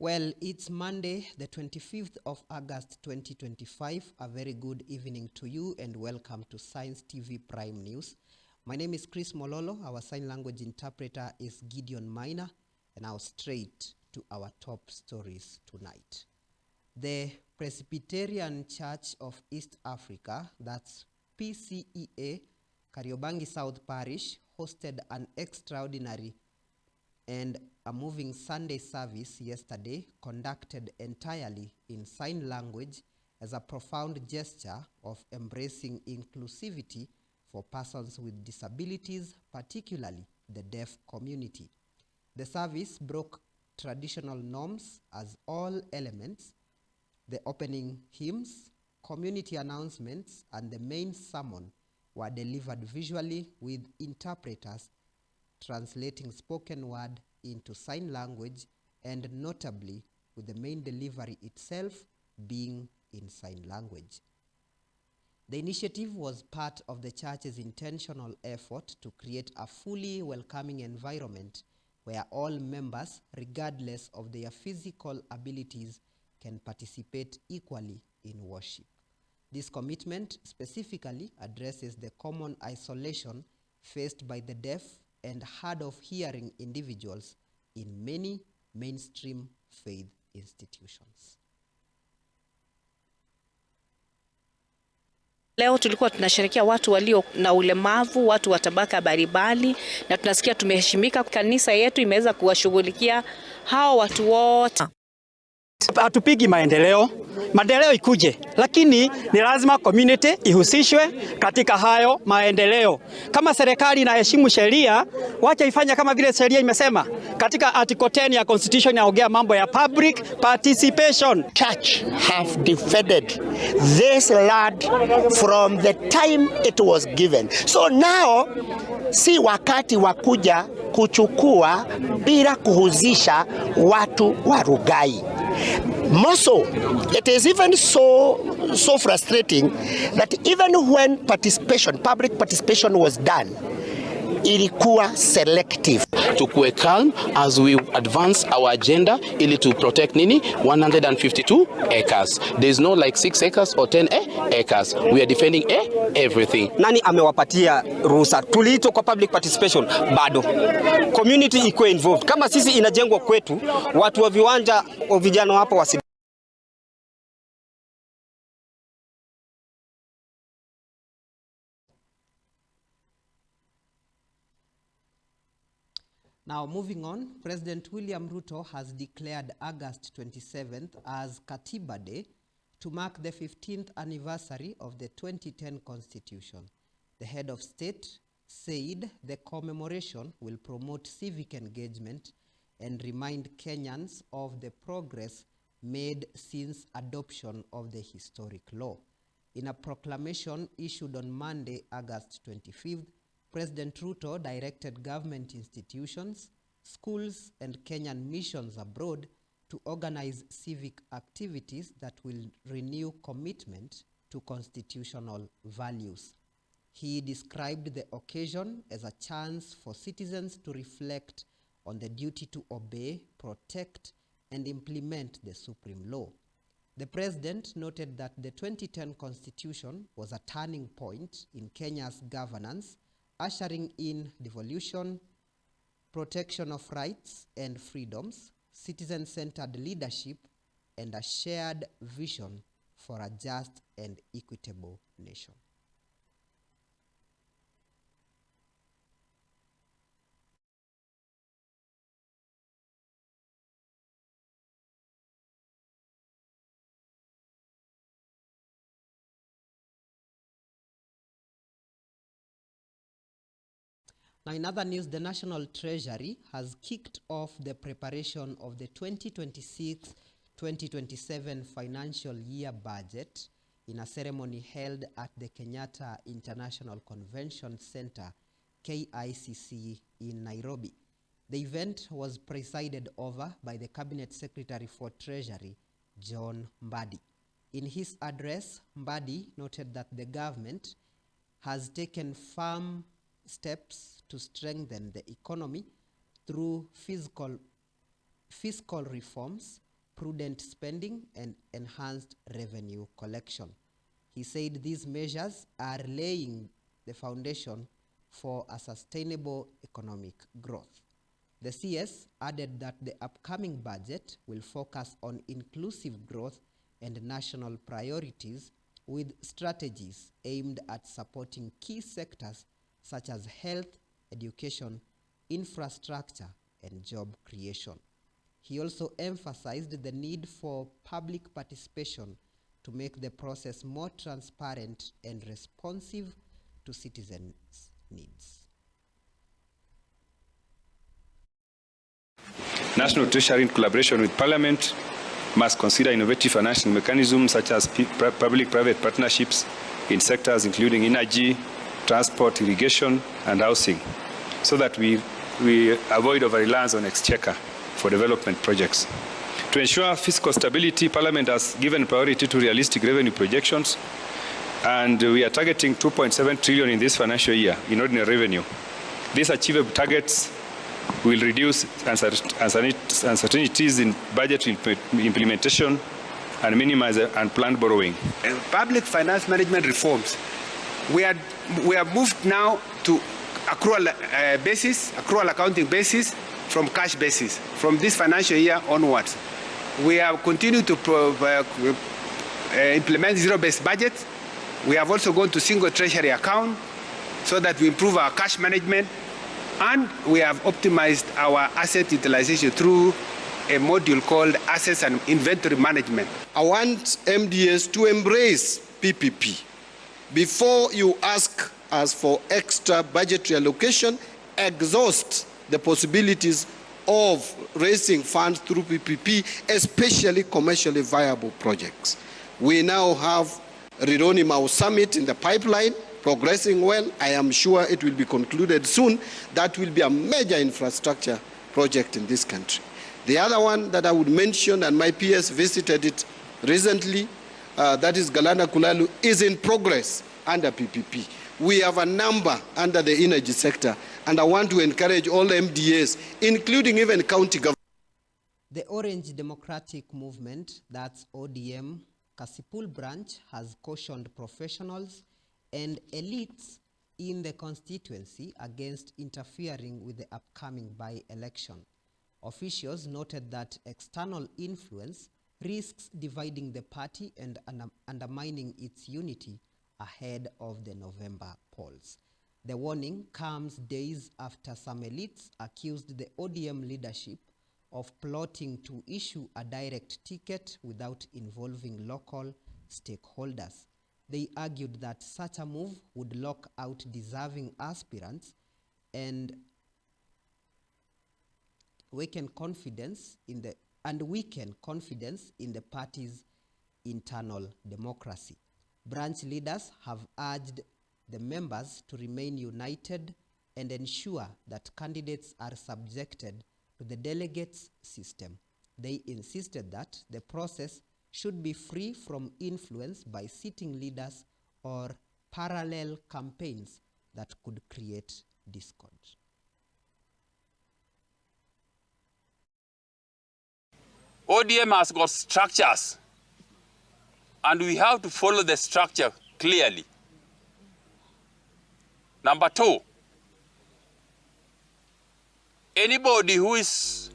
Well, it's Monday, the 25th of August 2025. A very good evening to you and welcome to Science TV Prime News. My name is Chris Mololo. Our sign language interpreter is Gideon Minor, and now straight to our top stories tonight. The Presbyterian Church of East Africa, that's PCEA, Kariobangi South Parish, hosted an extraordinary and a moving Sunday service yesterday conducted entirely in sign language as a profound gesture of embracing inclusivity for persons with disabilities, particularly the deaf community. The service broke traditional norms as all elements, the opening hymns, community announcements, and the main sermon were delivered visually with interpreters translating spoken word into sign language, and notably with the main delivery itself being in sign language. The initiative was part of the church's intentional effort to create a fully welcoming environment where all members, regardless of their physical abilities, can participate equally in worship. This commitment specifically addresses the common isolation faced by the deaf and hard of hearing individuals in many mainstream faith institutions. Leo tulikuwa tunasherehekea watu walio na ulemavu, watu wa tabaka mbalimbali, na tunasikia tumeheshimika. Kanisa yetu imeweza kuwashughulikia hao watu wote. Hatupigi maendeleo ikuje, lakini ni lazima community ihusishwe katika hayo maendeleo. Kama serikali inaheshimu sheria, wacha ifanye kama vile sheria imesema. Katika article 10 ya constitution inaongea mambo ya public participation. Church have defended this land from the time it was given. So now si wakati wa kuja kuchukua bila kuhusisha watu wa Rugai. More so, it is even so frustrating that even when public participation was done, ilikuwa selective. Tukue calm as we advance our agenda ili to protect 152 acres. There is no like 6 acres or 10 acres. We are defending everything. Nani amewapatia ruhusa? Tuliitwa kwa public participation, bado community iko involved. Kama sisi inajengwa kwetu, watu wa viwanja wa vijana hapo wasi. Now moving on, President William Ruto has declared August 27th as Katiba Day to mark the 15th anniversary of the 2010 Constitution. The head of state said the commemoration will promote civic engagement and remind Kenyans of the progress made since adoption of the historic law. In a proclamation issued on Monday, August 25th, President Ruto directed government institutions, schools, and Kenyan missions abroad to organize civic activities that will renew commitment to constitutional values. He described the occasion as a chance for citizens to reflect on the duty to obey, protect, and implement the supreme law. The president noted that the 2010 Constitution was a turning point in Kenya's governance, ushering in devolution, protection of rights and freedoms, citizen-centered leadership, and a shared vision for a just and equitable nation. Now, in other news, the National Treasury has kicked off the preparation of the 2026-2027 financial year budget in a ceremony held at the Kenyatta International Convention Centre, KICC, in Nairobi. The event was presided over by the Cabinet Secretary for Treasury, John Mbadi. In his address, Mbadi noted that the government has taken firm steps to strengthen the economy through fiscal reforms, prudent spending and enhanced revenue collection. He said these measures are laying the foundation for a sustainable economic growth. The CS added that the upcoming budget will focus on inclusive growth and national priorities with strategies aimed at supporting key sectors such as health, education, infrastructure, and job creation. He also emphasized the need for public participation to make the process more transparent and responsive to citizens' needs. National Treasury, in collaboration with Parliament, must consider innovative financial mechanisms such as public-private partnerships in sectors including energy, transport, irrigation, and housing, so that we avoid over-reliance on exchequer for development projects. To ensure fiscal stability, Parliament has given priority to realistic revenue projections, and we are targeting 2.7 trillion in this financial year in ordinary revenue. These achievable targets will reduce uncertainties in budget implementation and minimize unplanned borrowing. Public finance management reforms. We have moved now to accrual accounting basis from cash basis from this financial year onwards. We have continued to implement zero-based budget. We have also gone to single treasury account so that we improve our cash management, and we have optimized our asset utilization through a module called Assets and Inventory Management. I want MDS to embrace PPP. Before you ask us for extra budgetary allocation, exhaust the possibilities of raising funds through PPP, especially commercially viable projects. We now have Rironi Mau Summit in the pipeline, progressing well. I am sure it will be concluded soon. That will be a major infrastructure project in this country. The other one that I would mention, and my PS visited it recently, that is Galana Kulalu, is in progress under PPP. We have a number under the energy sector, and I want to encourage all MDAs, including even county government. The Orange Democratic Movement, that's ODM, Kasipul branch, has cautioned professionals and elites in the constituency against interfering with the upcoming by-election. Officials noted that external influence risks dividing the party and undermining its unity ahead of the November polls. The warning comes days after some elites accused the ODM leadership of plotting to issue a direct ticket without involving local stakeholders. They argued that such a move would lock out deserving aspirants and weaken confidence in the party's internal democracy. Branch leaders have urged the members to remain united and ensure that candidates are subjected to the delegates system. They insisted that the process should be free from influence by sitting leaders or parallel campaigns that could create discord. ODM has got structures, and we have to follow the structure clearly. Number two, anybody who is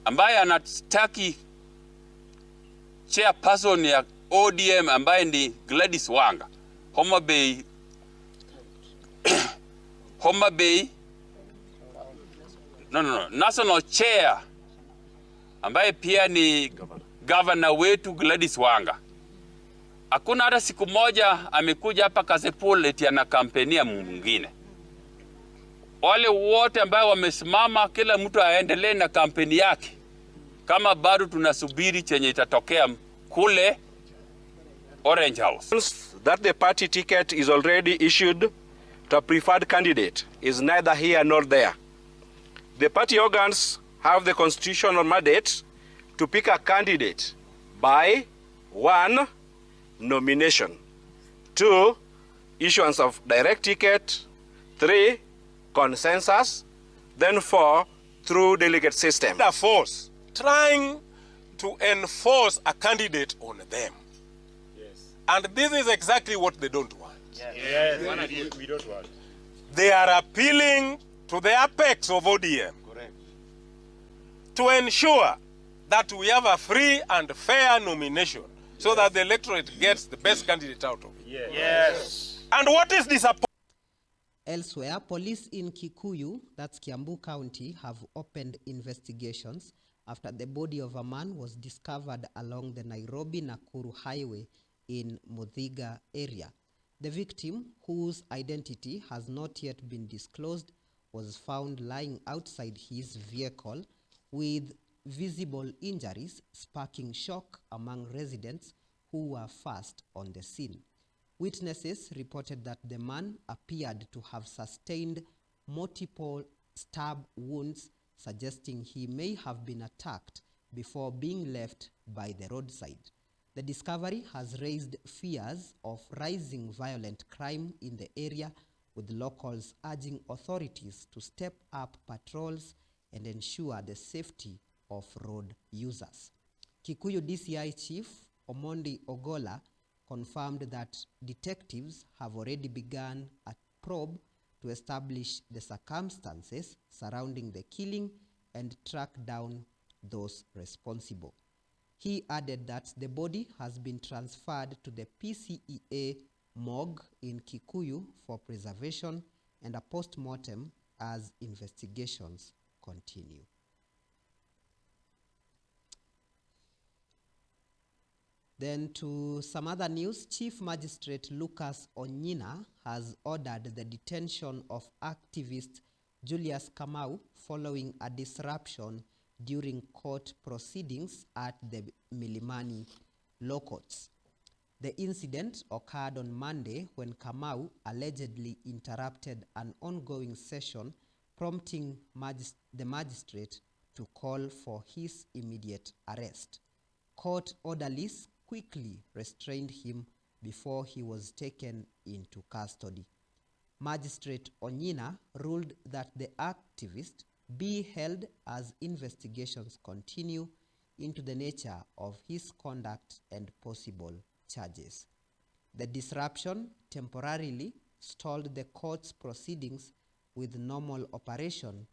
ambaye anataki chairperson ya ODM ambaye ni Gladys Wanga, Homa Bay, national chair ambaye pia ni governor wetu Gladys Wanga. Hakuna hata siku moja amekuja hapa Kasipul eti ana kampenia mwingine. Wale wote ambao wamesimama, kila mtu aendelee na kampeni yake, kama bado tunasubiri chenye itatokea kule Orange House. That the party ticket is already issued to a preferred candidate is neither here nor there. The party organs have the constitutional mandate to pick a candidate by 1, nomination, 2, issuance of direct ticket, 3, consensus, then 4, through delegate system. The force trying to enforce a candidate on them. Yes. And this is exactly what they don't want. Yes. We don't want. They are appealing to the apex of ODM. Correct. To ensure that we have a free and fair nomination, yes, so that the electorate gets the best candidate out of it. Yes. Yes. And what is disappointing? Elsewhere, police in Kikuyu, that's Kiambu County, have opened investigations after the body of a man was discovered along the Nairobi-Nakuru highway in Muthiga area. The victim, whose identity has not yet been disclosed, was found lying outside his vehicle with visible injuries, sparking shock among residents who were first on the scene. Witnesses reported that the man appeared to have sustained multiple stab wounds, suggesting he may have been attacked before being left by the roadside. The discovery has raised fears of rising violent crime in the area, with locals urging authorities to step up patrols and ensure the safety of road users. Kikuyu DCI Chief Omondi Ogola confirmed that detectives have already begun a probe to establish the circumstances surrounding the killing and track down those responsible. He added that the body has been transferred to the PCEA morgue in Kikuyu for preservation and a post-mortem as investigations continue. Then to some other news, Chief Magistrate Lucas Onyina has ordered the detention of activist Julius Kamau following a disruption during court proceedings at the Milimani Law Courts. The incident occurred on Monday when Kamau allegedly interrupted an ongoing session, prompting the magistrate to call for his immediate arrest. Court orderlies quickly restrained him before he was taken into custody. Magistrate Onyina ruled that the activist be held as investigations continue into the nature of his conduct and possible charges. The disruption temporarily stalled the court's proceedings, with normal operations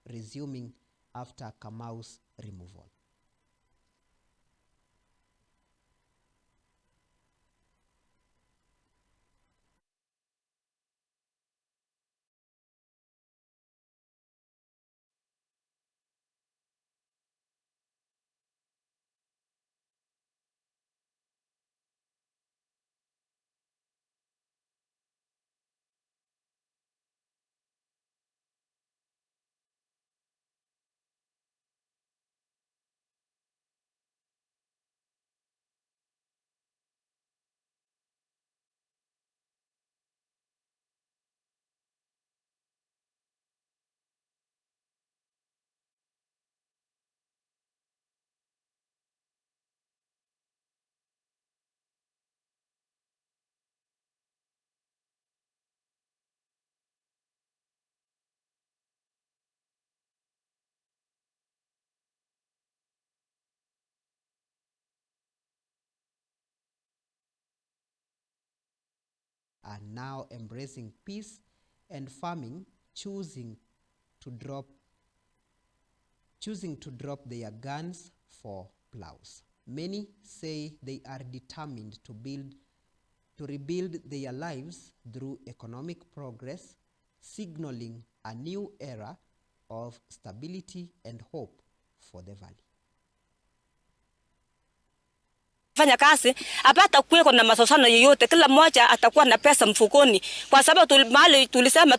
resuming after Kamau's removal. Are now embracing peace and farming, choosing to drop their guns for plows. Many say they are determined to rebuild their lives through economic progress, signaling a new era of stability and hope for the valley. Fanya kazi apata kuwe na masosano yoyote, kila mmoja atakuwa na pesa mfukoni, kwa sababu mahali tulisema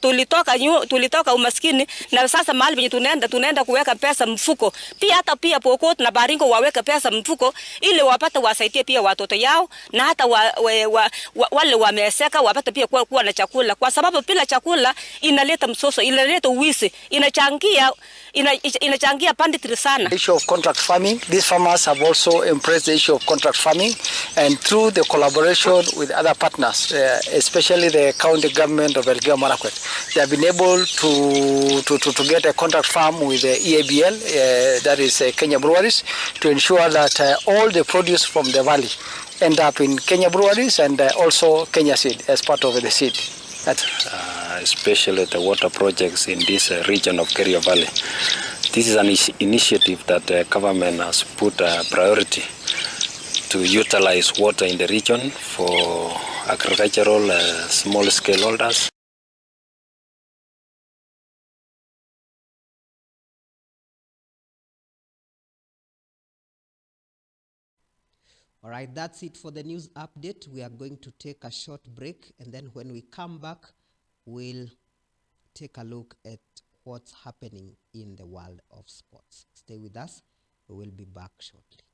tulitoka umaskini, na sasa mahali penye tunaenda kuweka pesa mfuko. Pia hata pia Pokot na Baringo waweke pesa mfuko ili wapate wasaidie pia watoto yao, na hata wale wameseka wapate pia kuwa na chakula, kwa sababu bila chakula inaleta msoso, inaleta uwizi, inachangia banditry sana. The issue of contract farming, these farmers have also embraced the issue of contract farming. farming, and through the collaboration with other partners, especially the county government of Elgeyo Marakwet, they have been able to get a contract farm with the EABL, that is Kenya Breweries, to ensure that all the produce from the valley end up in Kenya Breweries and also Kenya Seed as part of the seed. Especially the water projects in this region of Kerio Valley. This is an initiative that the government has put a priority to utilize water in the region for agricultural small-scale holders. All right, that's it for the news update. We are going to take a short break, and then when we come back, we'll take a look at what's happening in the world of sports. Stay with us. We will be back shortly.